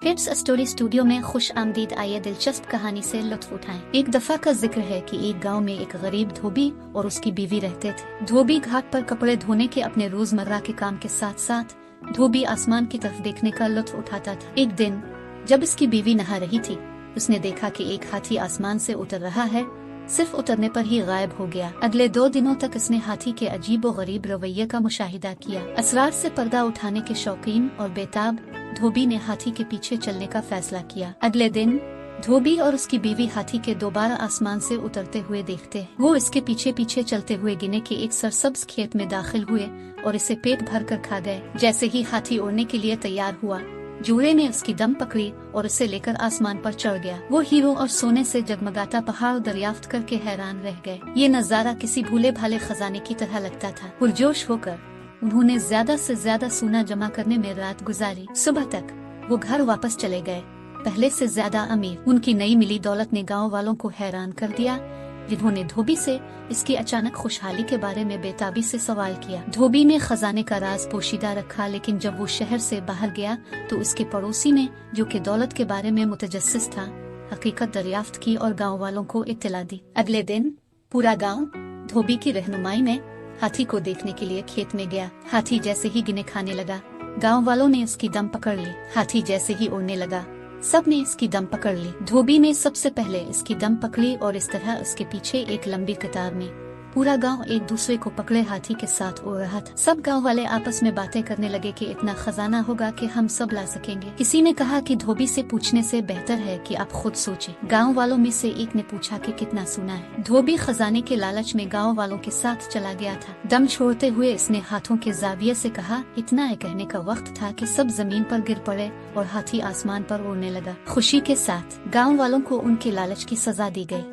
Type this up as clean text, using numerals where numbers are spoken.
Kids story studio में खुश आमदीद। आइए दिलचस्प कहानी से लुत्फ उठाएं। एक दफा का जिक्र है कि एक गांव में एक गरीब धोबी और उसकी बीवी रहते थे। धोबी घाट पर कपड़े धोने के अपने रोजमर्रा के काम के साथ साथ धोबी आसमान की तरफ देखने का लुत्फ उठाता था। एक दिन जब इसकी बीवी नहा रही थी, उसने देखा कि एक हाथी आसमान से उतर रहा है। सिर्फ उतरने पर ही गायब हो गया। अगले 2 दिनों तक इसने हाथी के अजीब और गरीब रवैये का मुशाहिदा किया। असरार से पर्दा उठाने के शौकीन और बेताब धोबी ने हाथी के पीछे चलने का फैसला किया। अगले दिन धोबी और उसकी बीवी हाथी के दोबारा आसमान से उतरते हुए देखते। वो इसके पीछे पीछे चलते हुए गिने के एक सरसब्ज खेत में दाखिल हुए और इसे पेट भर कर खा गए। जैसे ही हाथी उड़ने के लिए तैयार हुआ, जूड़े ने उसकी दम पकड़ी और उसे लेकर आसमान पर चढ़ गया। वो हीरो और सोने से जगमगाता पहाड़ दरियाफ्त करके हैरान रह गए। ये नजारा किसी भूले भाले खजाने की तरह लगता था। पुरजोश होकर उन्होंने ज्यादा से ज्यादा सोना जमा करने में रात गुजारी। सुबह तक वो घर वापस चले गए, पहले से ज्यादा अमीर। उनकी नई मिली दौलत ने गाँव वालों को हैरान कर दिया, जिन्होंने धोबी से इसकी अचानक खुशहाली के बारे में बेताबी से सवाल किया। धोबी ने खजाने का राज पोशीदा रखा, लेकिन जब वो शहर से बाहर गया तो उसके पड़ोसी ने, जो कि दौलत के बारे में मुतजस्सिस था, हकीकत दरियाफ्त की और गांव वालों को इत्तला दी। अगले दिन पूरा गांव धोबी की रहनुमाई में हाथी को देखने के लिए खेत में गया। हाथी जैसे ही गिने खाने लगा, गाँव वालों ने उसकी दम पकड़ ली। हाथी जैसे ही उड़ने लगा, सब ने इसकी दम पकड़ ली। धोबी ने सबसे पहले इसकी दम पकड़ी और इस तरह उसके पीछे एक लंबी कतार में पूरा गांव एक दूसरे को पकड़े हाथी के साथ उड़ रहा था। सब गांव वाले आपस में बातें करने लगे कि इतना खजाना होगा कि हम सब ला सकेंगे। किसी ने कहा कि धोबी से पूछने से बेहतर है कि आप खुद सोचें। गांव वालों में से एक ने पूछा कि कितना सोना है। धोबी खजाने के लालच में गांव वालों के साथ चला गया था। दम छोड़ते हुए इसने हाथों के जाविये से कहा। इतना कहने का वक्त था कि सब जमीन पर गिर पड़े और हाथी आसमान पर उड़ने लगा। खुशी के साथ गाँव वालों को उनके लालच की सजा दी गई।